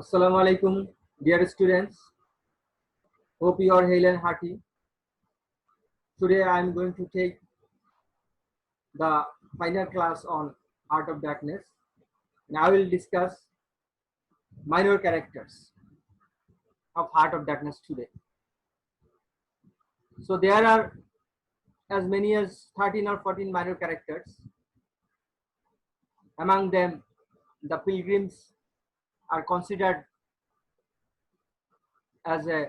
Assalamu alaikum, dear students. Hope you are hale and hearty. Today I am going to take the final class on Art of Darkness, and I will discuss minor characters of Heart of Darkness today. So there are as many as 13 or 14 minor characters. Among them, the pilgrims are considered as a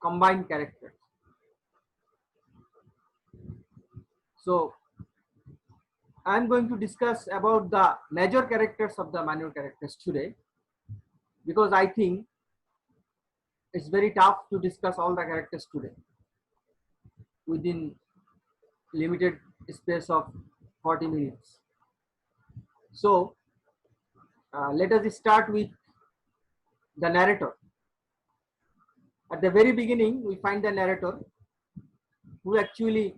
combined character. So I am going to discuss about the major characters of the minor characters today, because I think it's very tough to discuss all the characters today within limited space of 40 minutes. So let us start with the narrator. At the very beginning, we find the narrator who actually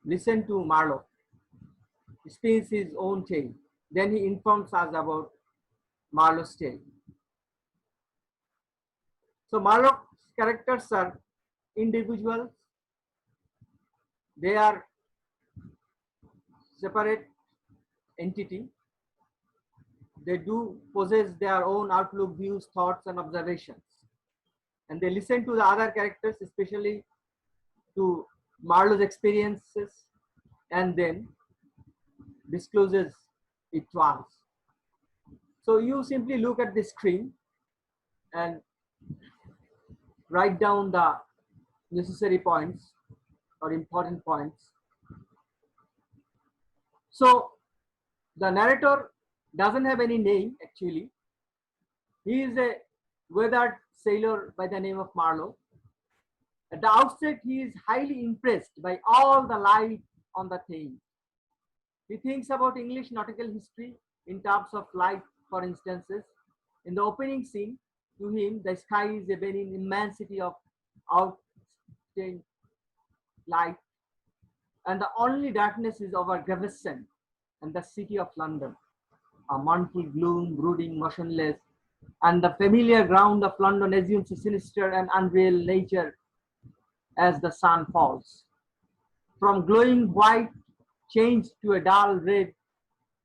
listened to Marlowe, spins his own tale. Then he informs us about Marlowe's tale. So Marlowe's characters are individuals. They are separate entity. They do possess their own outlook, views, thoughts, and observations. And they listen to the other characters, especially to Marlowe's experiences, and then discloses it to us. So you simply look at the screen and write down the necessary points or important points. So the narrator doesn't have any name actually. He is a weathered sailor by the name of Marlowe. At the outset, he is highly impressed by all the light on the Thames. He thinks about English nautical history in terms of light, for instances. In the opening scene, to him, the sky is a benign immensity of outstanding light, and the only darkness is over Gravesend and the city of London. A mournful gloom, brooding, motionless, and the familiar ground of London assumes a sinister and unreal nature as the sun falls. From glowing white changed to a dull red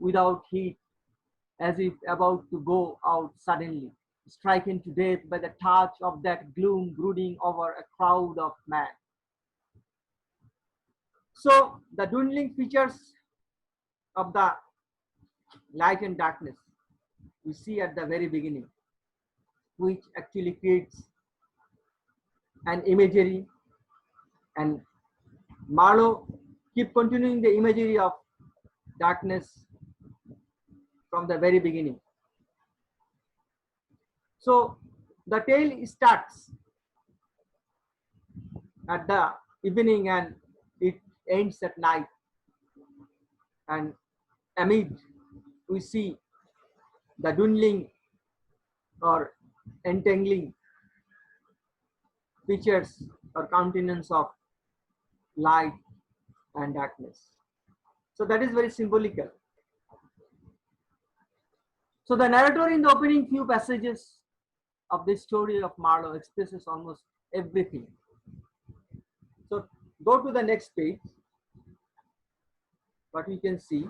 without heat, as if about to go out suddenly, striken to death by the touch of that gloom brooding over a crowd of men. So the dwindling features of the light and darkness we see at the very beginning, which actually creates an imagery, and Marlowe keep continuing the imagery of darkness from the very beginning. So the tale starts at the evening and it ends at night, and amid we see the dwindling or entangling features or countenance of light and darkness. So that is very symbolical. So the narrator in the opening few passages of this story of Marlowe expresses almost everything. So go to the next page. What we can see,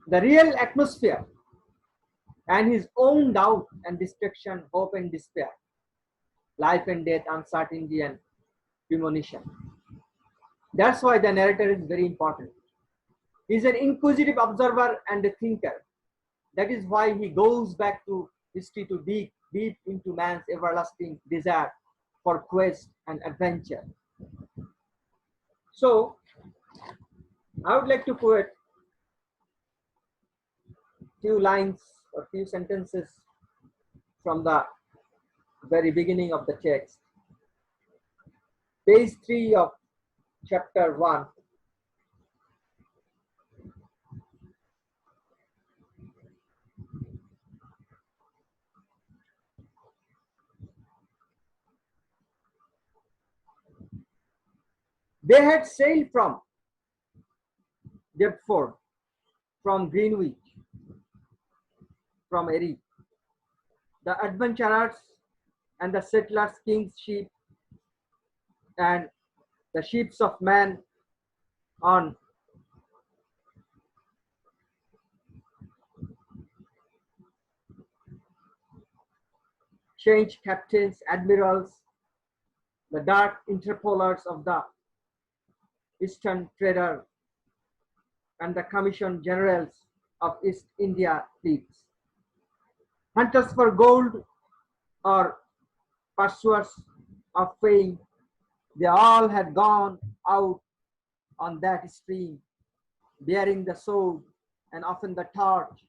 the real atmosphere and his own doubt and destruction, hope and despair, life and death, uncertainty and premonition. That's why the narrator is very important. He's an inquisitive observer and a thinker. That is why he goes back to history to dig deep into man's everlasting desire for quest and adventure. So I would like to quote few lines or few sentences from the very beginning of the text. Page 3 of chapter 1. They had sailed from Deptford, from Greenwich, from Erie. The adventurers and the settlers, king's ship, and the ships of man on change captains, admirals, the dark interpolers of the Eastern trader, and the commission generals of East India fleets. Hunters for gold or pursuers of fame, they all had gone out on that stream, bearing the sword and often the torch,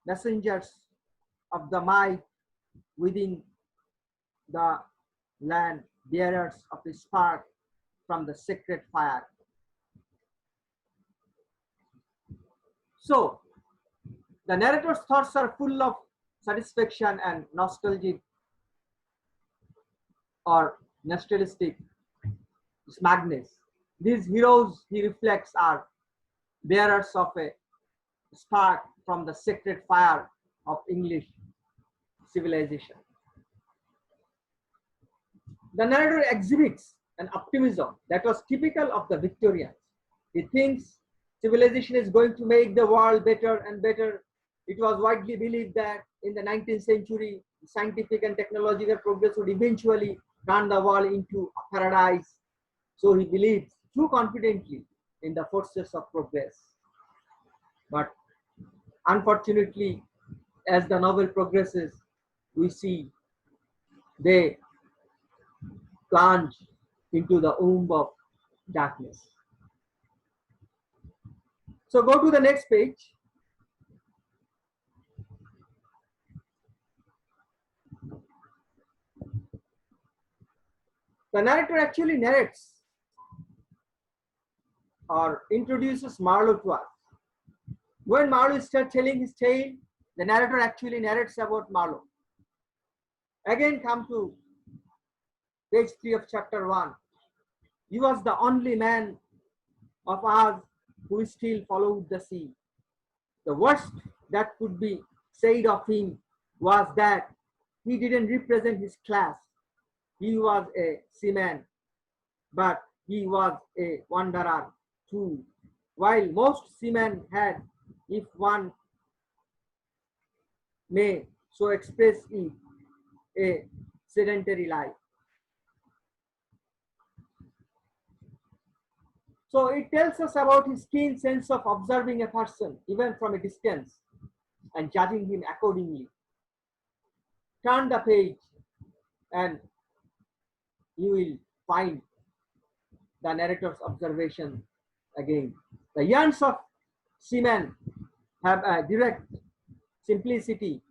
messengers of the might within the land, bearers of the spark from the sacred fire. So, the narrator's thoughts are full of satisfaction and nostalgic or nostalgic madness. These heroes, he reflects, are bearers of a spark from the sacred fire of English civilization. The narrator exhibits an optimism that was typical of the Victorians. He thinks civilization is going to make the world better and better. It was widely believed that in the 19th century, scientific and technological progress would eventually turn the world into a paradise. So he believes too confidently in the forces of progress. But unfortunately, as the novel progresses, we see they plunge into the womb of darkness. So go to the next page. The narrator actually narrates or introduces Marlowe to us. When Marlowe starts telling his tale, the narrator actually narrates about Marlowe. Again, come to page 3 of chapter 1. He was the only man of us who still followed the sea. The worst that could be said of him was that he didn't represent his class. He was a seaman, but he was a wanderer too. While most seamen had, if one may so express it, a sedentary life. So it tells us about his keen sense of observing a person, even from a distance, and judging him accordingly. Turn the page and you will find the narrator's observation again. The yarns of seamen have a direct simplicity,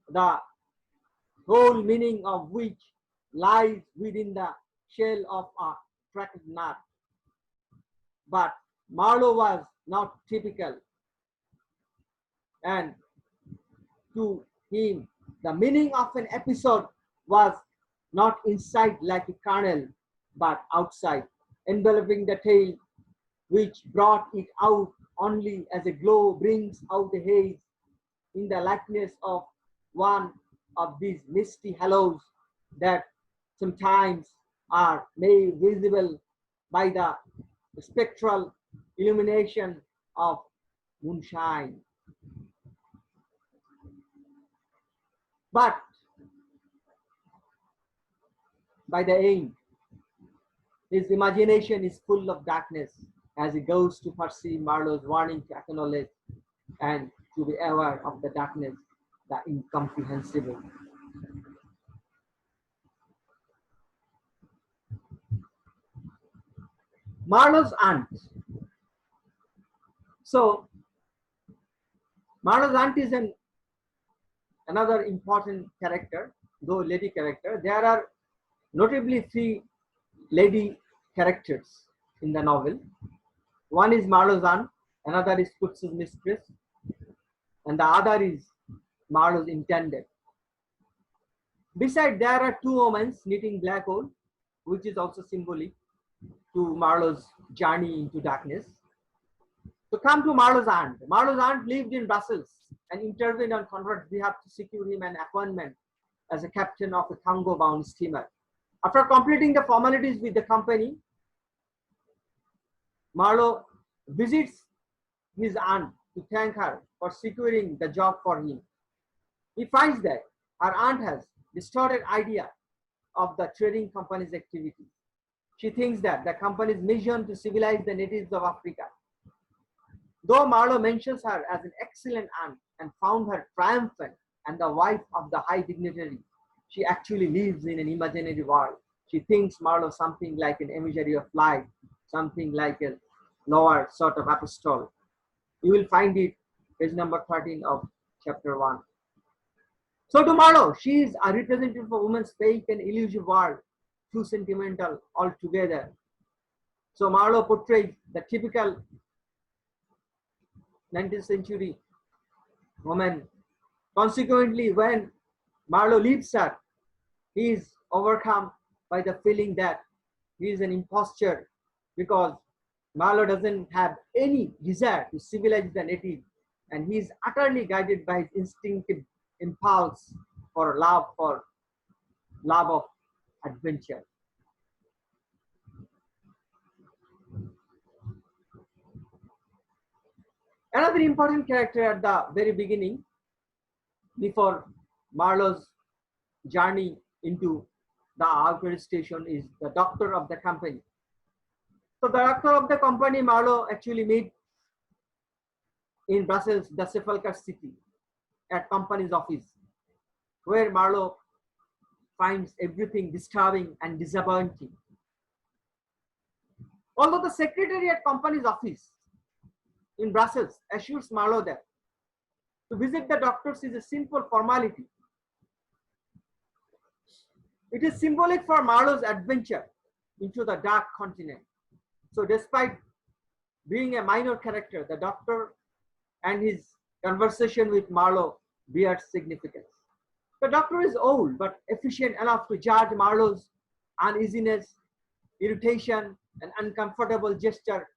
the whole meaning of which lies within the shell of a cracked nut. But Marlowe was not typical, and to him, the meaning of an episode was not inside like a kernel, but outside, enveloping the tale, which brought it out only as a glow brings out the haze in the likeness of one of these misty halos that sometimes are made visible by the spectral illumination of moonshine. But by the end, his imagination is full of darkness as he goes to perceive Marlowe's warning to acknowledge and to be aware of the darkness, the incomprehensible. Marlowe's aunt. So, Marlowe's aunt is another important character, though lady character. There are notably three lady characters in the novel. One is Marlowe's aunt, another is Coutts's mistress, and the other is Marlowe's intended. Beside, there are two women knitting black wool, which is also symbolic to Marlowe's journey into darkness. So come to Marlowe's aunt. Marlowe's aunt lived in Brussels and intervened on Conrad's behalf to secure him an appointment as a captain of a Congo-bound steamer. After completing the formalities with the company, Marlowe visits his aunt to thank her for securing the job for him. He finds that her aunt has distorted idea of the trading company's activity. She thinks that the company's mission to civilize the natives of Africa. Though Marlowe mentions her as an excellent aunt and found her triumphant and the wife of the high dignitary, she actually lives in an imaginary world. She thinks Marlowe something like an emissary of light, something like a lower sort of apostle. You will find it page number 13 of chapter 1. So to Marlowe, she is a representative of women's fake and elusive world, too sentimental altogether. So Marlowe portrays the typical 19th century woman. Consequently, when Marlowe leaves her, he is overcome by the feeling that he is an impostor, because Marlowe doesn't have any desire to civilize the native, and he is utterly guided by his instinctive impulse for love of adventure. Another important character at the very beginning, before Marlowe's journey into the outer station, is the doctor of the company. So the doctor of the company Marlowe actually meet in Brussels, the Sepulchre city, at company's office, where Marlowe finds everything disturbing and disappointing. Although the secretary at company's office in Brussels assures Marlowe that to visit the doctors is a simple formality, it is symbolic for Marlowe's adventure into the dark continent. So despite being a minor character, the doctor and his conversation with Marlowe bears significance. The doctor is old but efficient enough to judge Marlowe's uneasiness, irritation, and uncomfortable gesture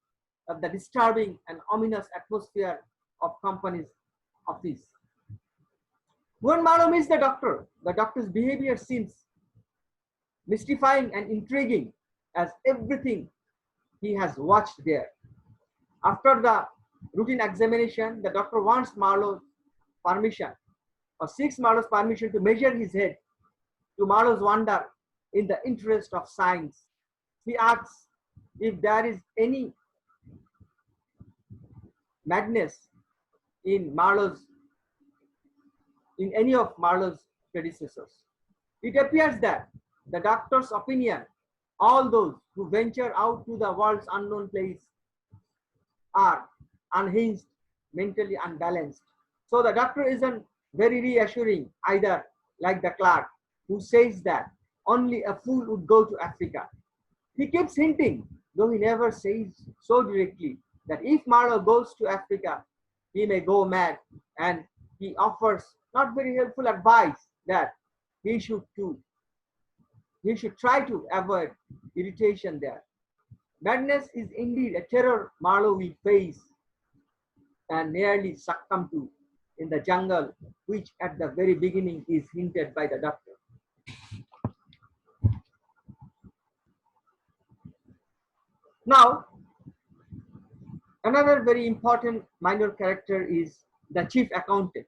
of the disturbing and ominous atmosphere of company's office. When Marlowe meets the doctor's behavior seems mystifying and intriguing as everything he has watched there. After the routine examination, the doctor wants Marlowe's permission, or seeks Marlowe's permission to measure his head. To Marlowe's wonder, in the interest of science, he asks if there is any madness in any of Marlowe's predecessors. It appears that the doctor's opinion, all those who venture out to the world's unknown place are unhinged, mentally unbalanced. So the doctor isn't very reassuring either, like the clerk who says that only a fool would go to Africa. He keeps hinting, though he never says so directly, that if Marlowe goes to Africa, he may go mad, and he offers not very helpful advice that he should try to avoid irritation there. Madness is indeed a terror Marlowe will face and nearly succumb to in the jungle, which at the very beginning is hinted by the doctor. Now, another very important minor character is the chief accountant.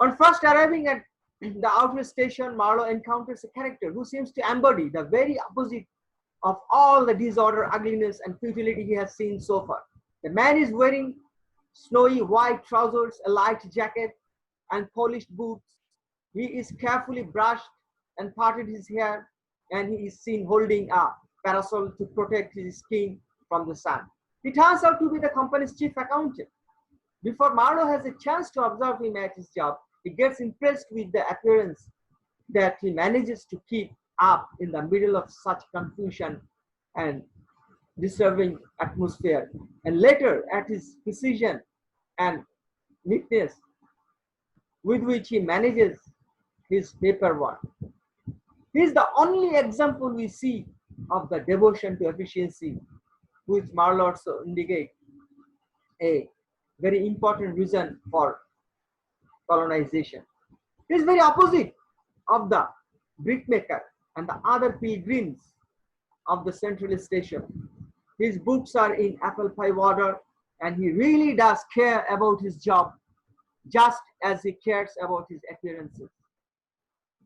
On first arriving at the outer station, Marlowe encounters a character who seems to embody the very opposite of all the disorder, ugliness, and futility he has seen so far. The man is wearing snowy white trousers, a light jacket, and polished boots. He is carefully brushed and parted his hair, and he is seen holding a parasol to protect his skin from the sun. He turns out to be the company's chief accountant. Before Marlowe has a chance to observe him at his job, he gets impressed with the appearance that he manages to keep up in the middle of such confusion and disturbing atmosphere, and later at his precision and neatness with which he manages his paperwork. He is the only example we see of the devotion to efficiency which Marlowe also indicates a very important reason for colonization. He is very opposite of the brickmaker and the other pilgrims of the central station. His books are in apple pie order, and he really does care about his job just as he cares about his appearances,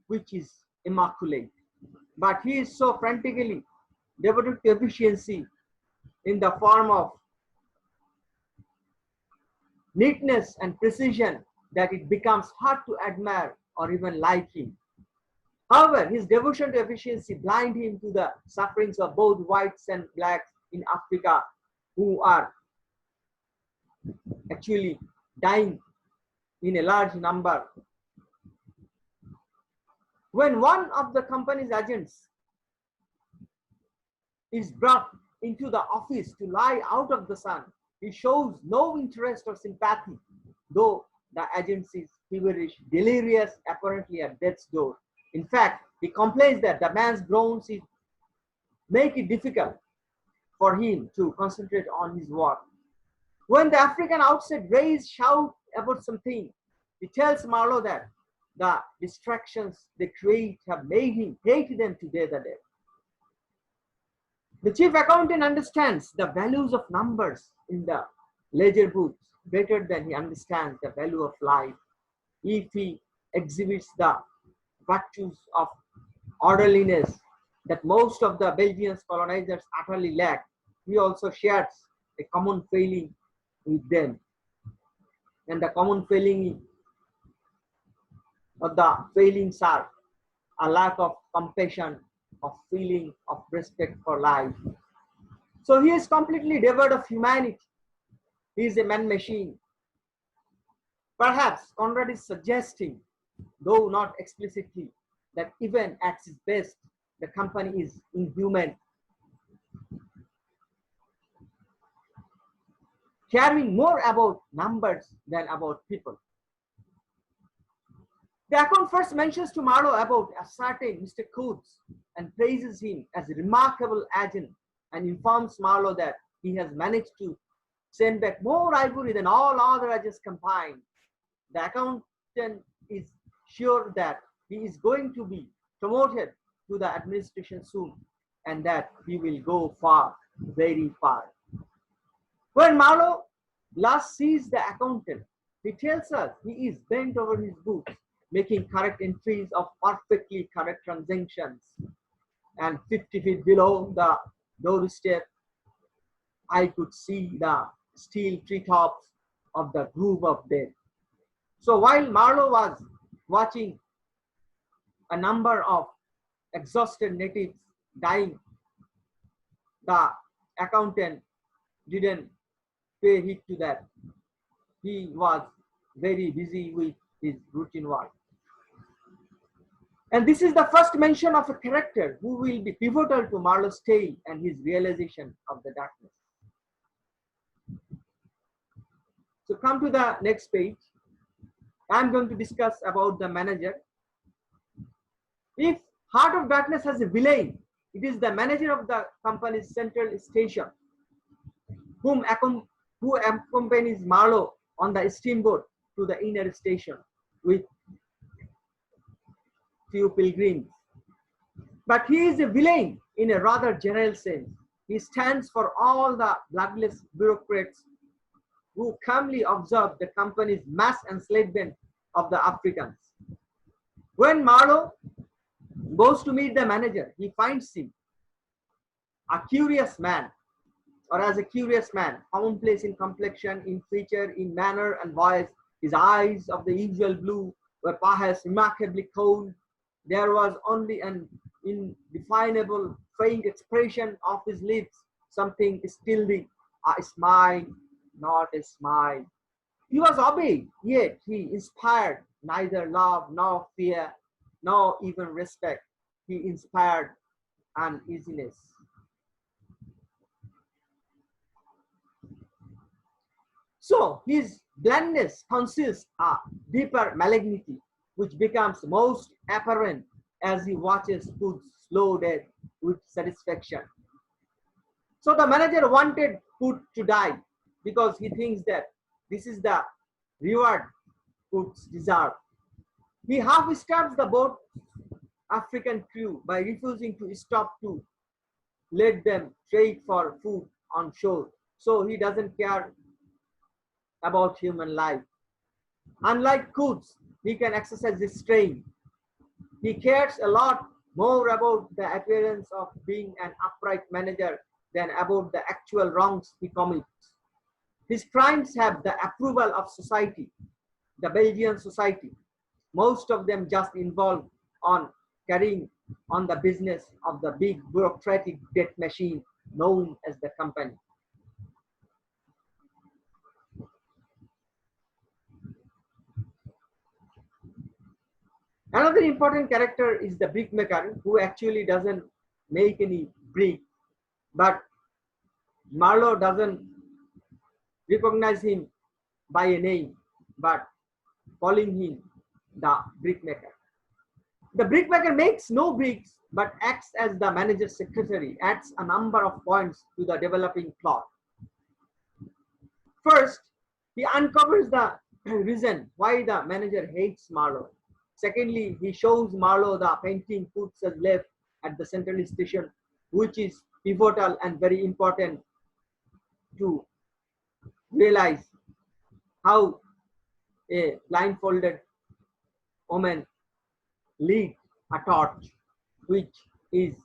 which is immaculate. But he is so frantically devoted to efficiency in the form of neatness and precision that it becomes hard to admire or even like him. However, his devotion to efficiency blind him to the sufferings of both whites and blacks in Africa, who are actually dying in a large number. When one of the company's agents is brought into the office to lie out of the sun, he shows no interest or sympathy, though the agent is feverish, delirious, apparently at death's door. In fact, he complains that the man's groans make it difficult for him to concentrate on his work. When the African outside raise shout about something, he tells Marlowe that the distractions they create have made him hate them to death. The chief accountant understands the values of numbers in the ledger books better than he understands the value of life. If he exhibits the virtues of orderliness that most of the Belgian colonizers utterly lack, he also shares a common failing with them. And the common failing of the failings are a lack of compassion, of feeling, of respect for life. So he is completely devoid of humanity. He is a man-machine. Perhaps Conrad is suggesting, though not explicitly, that even at its best, the company is inhuman, caring more about numbers than about people. The account first mentions to Marlowe about a certain Mr. Coates and praises him as a remarkable agent and informs Marlowe that he has managed to send back more ivory than all other agents combined. The accountant is sure that he is going to be promoted to the administration soon and that he will go far, very far. When Marlowe last sees the accountant, he tells us he is bent over his books, making correct entries of perfectly correct transactions. And 50 feet below the doorstep, I could see the steel treetops of the Grove of Death. So while Marlowe was watching a number of exhausted natives dying, the accountant didn't pay heed to that. He was very busy with his routine work. And this is the first mention of a character who will be pivotal to Marlowe's tale and his realization of the darkness. So come to the next page. I'm going to discuss about the manager. If Heart of Darkness has a villain, it is the manager of the company's central station, who accompanies Marlowe on the steamboat to the inner station with few pilgrims. But he is a villain in a rather general sense. He stands for all the bloodless bureaucrats who calmly observe the company's mass enslavement of the Africans. When Marlowe goes to meet the manager, he finds him a curious man, or as a curious man, commonplace in complexion, in feature, in manner and voice. His eyes of the usual blue were perhaps remarkably cold. There was only an indefinable faint expression of his lips, something steely, a smile, not a smile. He was obeyed, yet he inspired neither love nor fear, nor even respect. He inspired uneasiness. So his blandness conceals a deeper malignity, which becomes most apparent as he watches Hood's slow death with satisfaction. So the manager wanted Hood to die, because he thinks that this is the reward Quds deserve. He half starves the boat African crew by refusing to stop to let them trade for food on shore. So he doesn't care about human life. Unlike Quds, he can exercise restraint. He cares a lot more about the appearance of being an upright manager than about the actual wrongs he commits. His crimes have the approval of society, the Belgian society. Most of them just involve on carrying on the business of the big bureaucratic debt machine known as the company. Another important character is the brickmaker, who actually doesn't make any brick, but Marlowe doesn't recognize him by a name, but calling him the brickmaker. The brickmaker makes no bricks, but acts as the manager's secretary, adds a number of points to the developing plot. First, he uncovers the reason why the manager hates Marlowe. Secondly, he shows Marlowe the painting Quds has left at the central station, which is pivotal and very important to realize how a blindfolded woman leads a torch, which is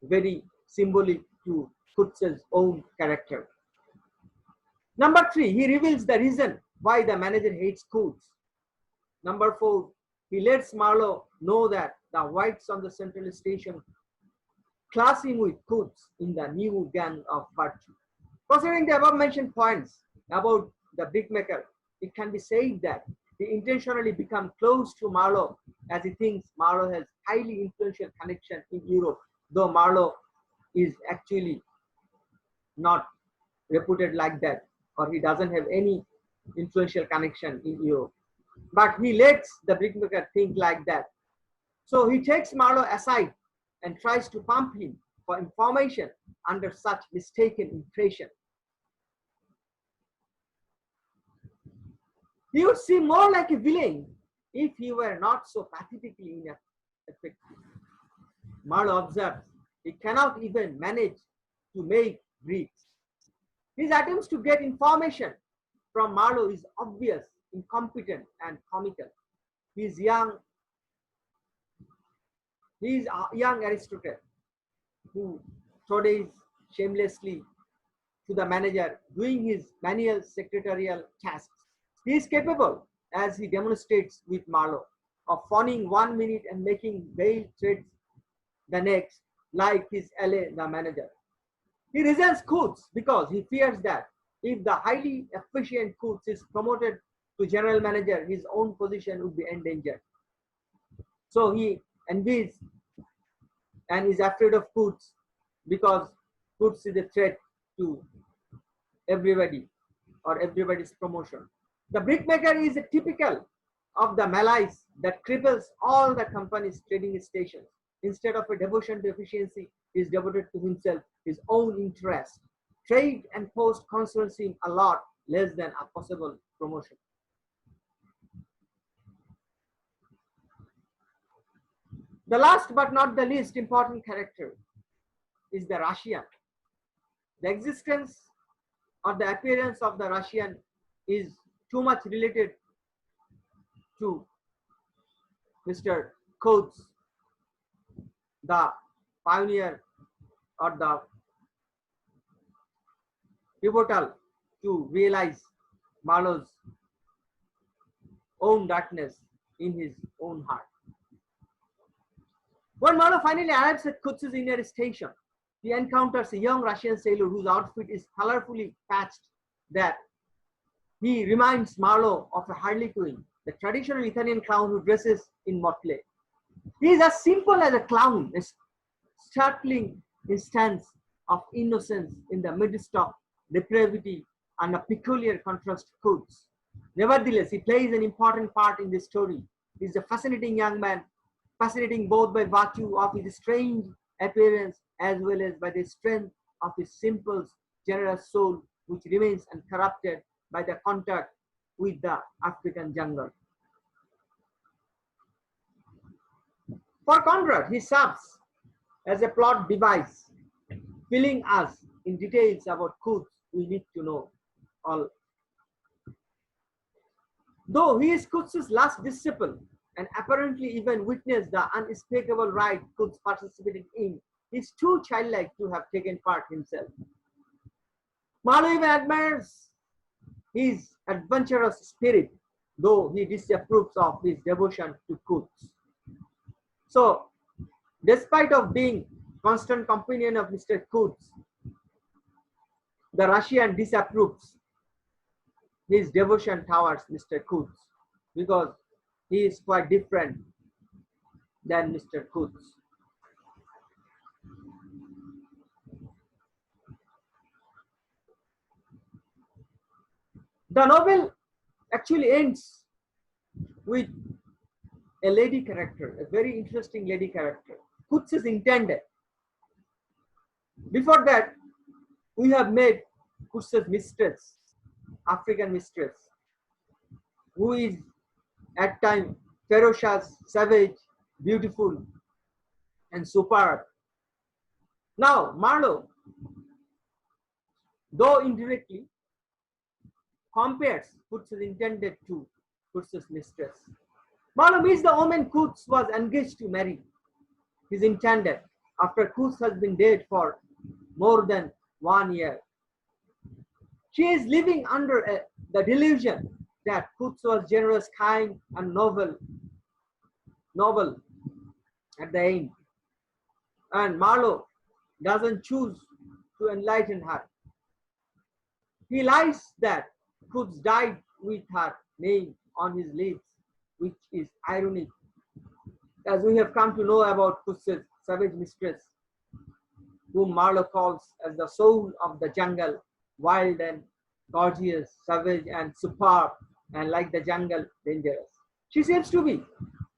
very symbolic to Quds' own character. Number 3, he reveals the reason why the manager hates Quds. Number 4, he lets Marlowe know that the whites on the central station class him with Quds in the new gang of virtue. Considering the above mentioned points about the brickmaker, it can be said that he intentionally becomes close to Marlowe as he thinks Marlowe has highly influential connection in Europe, though Marlowe is actually not reputed like that, or he doesn't have any influential connection in Europe. But he lets the brickmaker think like that. So he takes Marlowe aside and tries to pump him for information under such mistaken impression. He would seem more like a villain if he were not so pathetically ineffective. Marlowe observes he cannot even manage to make bricks. His attempts to get information from Marlowe is obvious, incompetent, and comical. He is a young Aristotle who toadies shamelessly to the manager doing his manual secretarial tasks. He is capable, as he demonstrates with Marlowe, of fawning 1 minute and making veiled threats the next, like his ally, the manager. He resents Quds because he fears that if the highly efficient Quds is promoted to general manager, his own position would be endangered. So he envies and is afraid of Quds because Quds is a threat to everybody or everybody's promotion. The brickmaker is a typical of the malaise that cripples all the company's trading stations. Instead of a devotion to efficiency, he is devoted to himself, his own interest. Trade and post concerns him a lot less than a possible promotion. The last but not the least important character is the Russian. The existence or the appearance of the Russian is too much related to Mr. Quds, the pioneer or the pivotal to realize Marlowe's own darkness in his own heart. When Marlowe finally arrives at Quds' inner station, he encounters a young Russian sailor whose outfit is colorfully patched that he reminds Marlowe of a harlequin, the traditional Italian clown who dresses in motley. He is as simple as a clown, a startling instance of innocence in the midst of depravity and a peculiar contrast to Quds. Nevertheless, he plays an important part in this story. He is a fascinating young man, fascinating both by virtue of his strange appearance as well as by the strength of his simple, generous soul, which remains uncorrupted by the contact with the African jungle. For Conrad, he serves as a plot device, filling us in details about Quds we need to know all. Though he is Quds' last disciple and apparently even witnessed the unspeakable rite Quds participated in, he is too childlike to have taken part himself. Marlowe even admires his adventurous spirit, though he disapproves of his devotion to Quds. So, despite of being constant companion of Mr. Quds, the Russian disapproves his devotion towards Mr. Quds because he is quite different than Mr. Quds. The novel actually ends with a lady character, a very interesting lady character. Quds is intended. Before that, we have met Quds' mistress, African mistress, who is at times ferocious, savage, beautiful, and superb. Now, Marlowe, though indirectly, compares Quds is intended to Quds' mistress. Marlowe meets the woman Quds was engaged to marry, his intended, after Quds has been dead for more than 1 year. She is living under the delusion that Quds was generous, kind, and noble at the end. And Marlowe doesn't choose to enlighten her. He lies that Quds died with her name on his lips, which is ironic, as we have come to know about Quds' savage mistress, whom Marlowe calls as the soul of the jungle, wild and gorgeous, savage and superb, and like the jungle, dangerous. She seems to be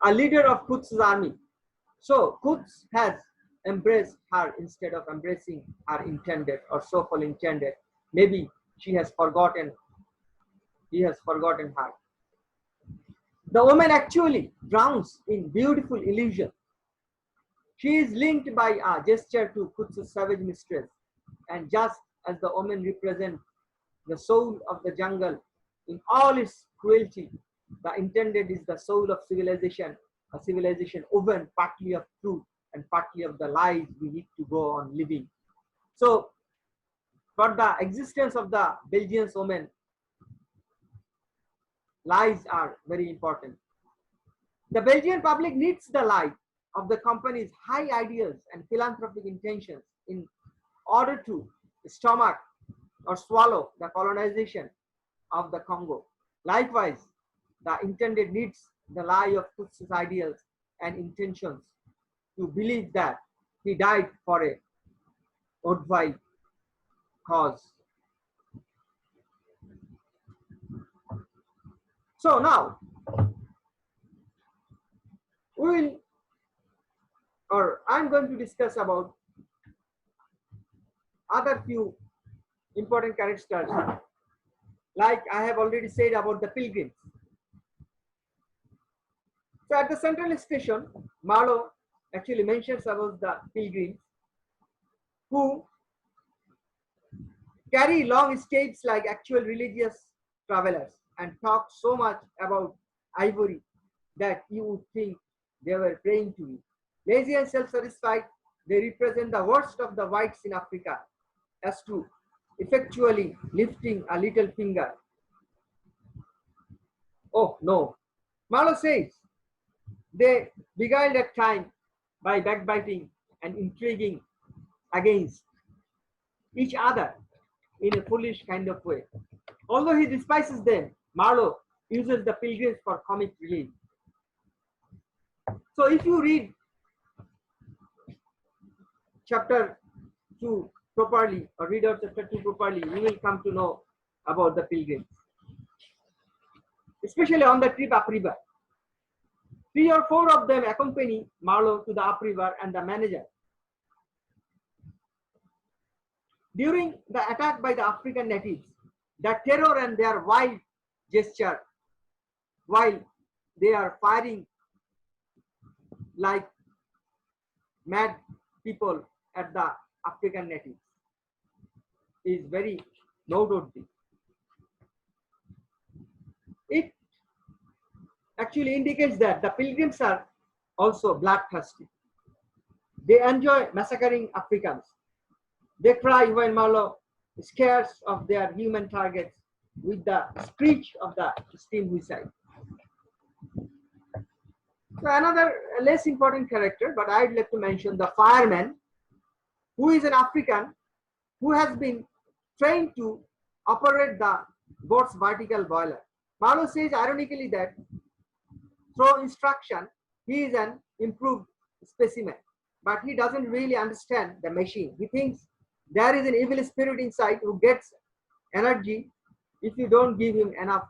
a leader of Quds' army. So Quds has embraced her instead of embracing her intended or so-called intended. Maybe he has forgotten her. The woman actually drowns in beautiful illusion. She is linked by a gesture to Quds' savage mistress, and just as the woman represents the soul of the jungle in all its cruelty, the intended is the soul of civilization, a civilization woven partly of truth and partly of the lies we need to go on living. So, for the existence of the Belgian woman, lies are very important. The Belgian public needs the light of the company's high ideas and philanthropic intentions in order to stomach or swallow the colonization of the Congo. Likewise, the intended needs the lie of Quds' ideals and intentions to believe that he died for a worthwhile cause. So now, I'm going to discuss about other few important characters, like I have already said about the pilgrims. So at the central station, Marlowe actually mentions about the pilgrims who carry long staves like actual religious travelers and talk so much about ivory that you would think they were praying to me. Lazy and self-satisfied, they represent the worst of the whites in Africa as to effectually lifting a little finger. Oh no. Marlowe says they beguile their time by backbiting and intriguing against each other in a foolish kind of way. Although he despises them, Marlowe uses the pilgrims for comic relief. So if you read chapter 2 properly, or read out chapter 2 properly, you will come to know about the pilgrims, especially on the trip upriver. 3 or 4 of them accompany Marlowe to the upriver, and the manager During the attack by the African natives, the terror and their wild gesture while they are firing like mad people at the African natives is very noteworthy. It actually indicates that the pilgrims are also bloodthirsty. They enjoy massacring Africans. They cry when Marlowe scares of their human targets with the screech of the steam whistle. So another less important character, but I'd like to mention the fireman, who is an African who has been trained to operate the boat's vertical boiler. Marlowe says ironically that through instruction, he is an improved specimen, but he doesn't really understand the machine. He thinks there is an evil spirit inside who gets energy if you don't give him enough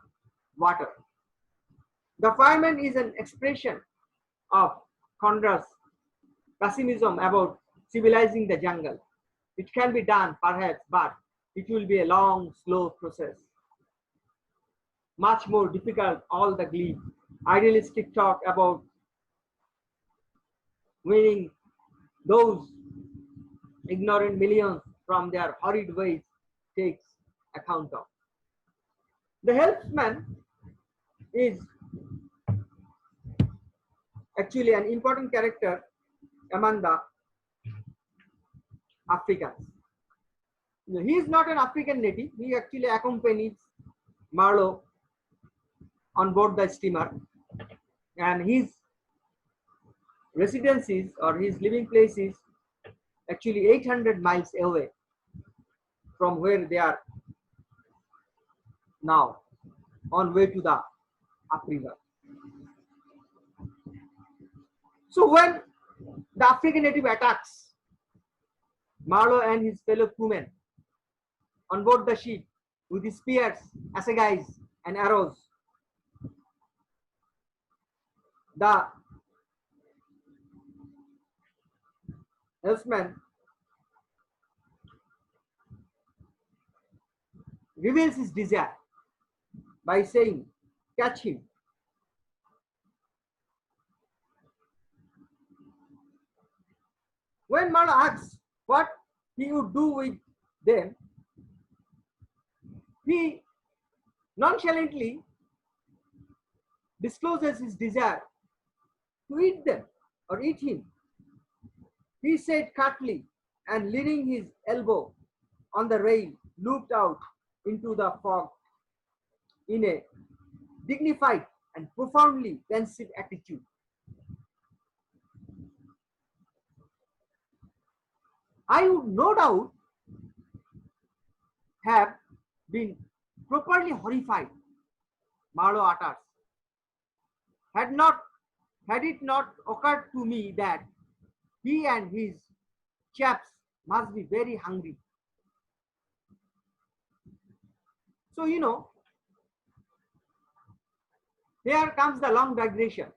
water. The fireman is an expression of Conrad's pessimism about civilizing the jungle. It can be done, perhaps, but it will be a long, slow process. Much more difficult, all the glib, idealistic talk about winning those ignorant millions from their horrid ways takes account of. The helpsman is actually an important character among the Africans. He is not an African native. He actually accompanies Marlowe on board the steamer, and his residences or his living place is actually 800 miles away from where they are now, on way to the upriver. So when the African native attacks Marlowe and his fellow crewmen on board the ship with his spears, assegais, and arrows, the helpsman reveals his desire by saying, "Catch him." When Marlowe asks what he would do with them, he nonchalantly discloses his desire to eat them or eat him. He said curtly, and leaning his elbow on the rail, looked out into the fog in a dignified and profoundly pensive attitude. I would no doubt have been properly horrified, Marlowe utters, had it not occurred to me that he and his chaps must be very hungry. So, here comes the long digression.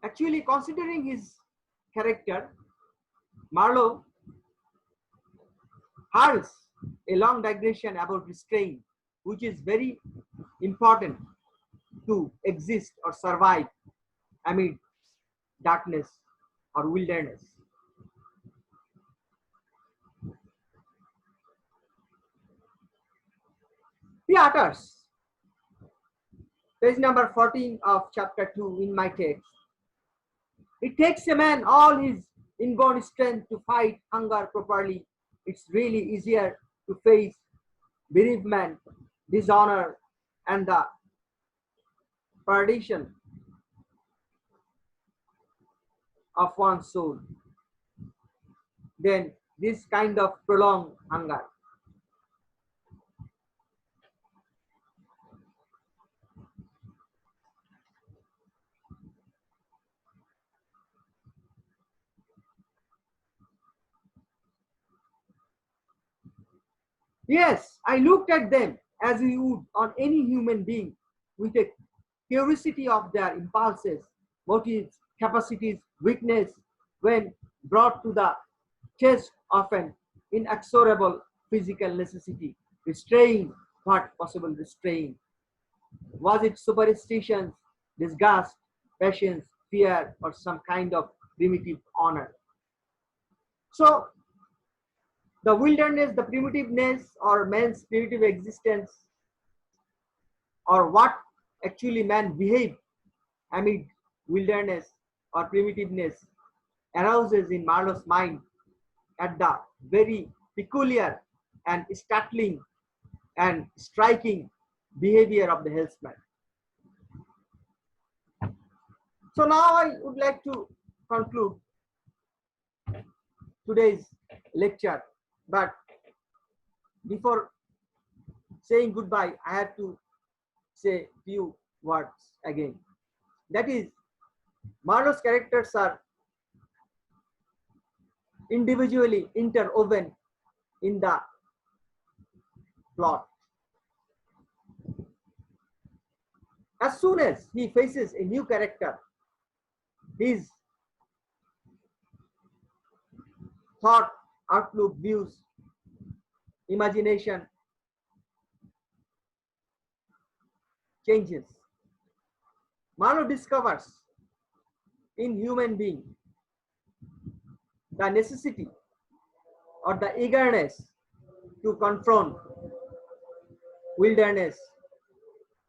Actually, considering his character, Marlowe hurls a long digression about restraint, which is very important to exist or survive amid darkness or wilderness. He utters, page number 14 of chapter 2 in my text, "It takes a man all his inborn strength to fight hunger properly. It's really easier to face bereavement, dishonor, and the perdition of one's soul than this kind of prolonged hunger." Yes, I looked at them as we would on any human being, with a curiosity of their impulses, motives, capacities, weakness, when brought to the chest of an inexorable physical necessity, restrain what possible restrain. Was it superstition, disgust, patience, fear, or some kind of primitive honor? So the wilderness, the primitiveness, or man's primitive existence, or what actually man behaved amid wilderness or primitiveness, arouses in Marlowe's mind at the very peculiar and startling and striking behavior of the helmsman. So now I would like to conclude today's lecture, but before saying goodbye, I have to say few words again. That is, Marlowe's characters are individually interwoven in the plot. As soon as he faces a new character, his thought, outlook, views, imagination changes. Marlowe discovers in human being the necessity or the eagerness to confront wilderness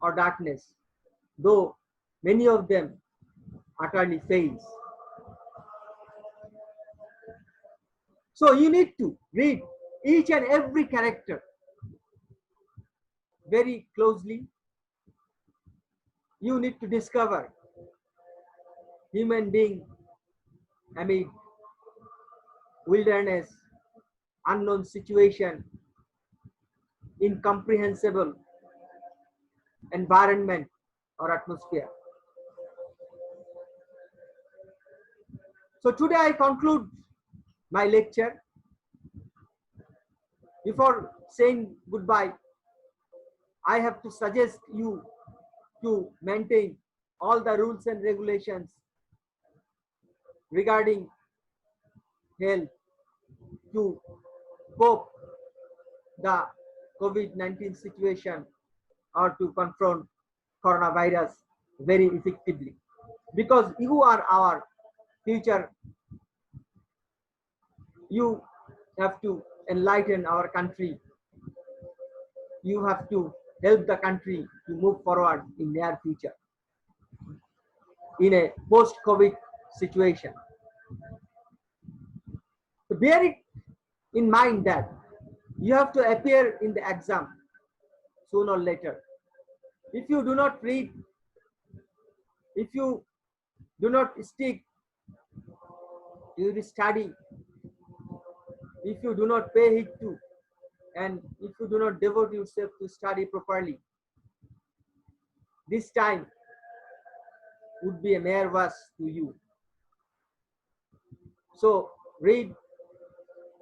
or darkness, though many of them utterly fails. So you need to read each and every character very closely. You need to discover human being amid wilderness, unknown situation, incomprehensible environment or atmosphere. So today I conclude my lecture. Before saying goodbye, I have to suggest you to maintain all the rules and regulations regarding health to cope the COVID-19 situation or to confront coronavirus very effectively, because you are our future. You have to enlighten our country. You have to help the country to move forward in near future in a post-COVID situation. So bear it in mind that you have to appear in the exam sooner or later. If you do not read, if you do not stick to the study, if you do not pay heed to, and if you do not devote yourself to study properly, this time would be a mere wash to you. So read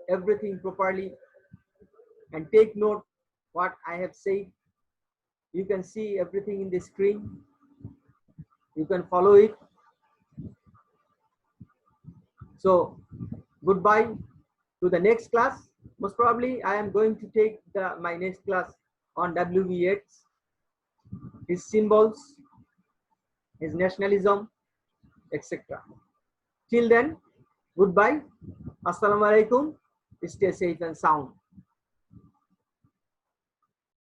everything properly and take note what I have said. You can see everything in the screen. You can follow it. So goodbye to the next class. Most probably I am going to take my next class on W.B. Yeats, his symbols, his nationalism, etc. Till then, goodbye. Assalamu alaikum. Stay safe and sound.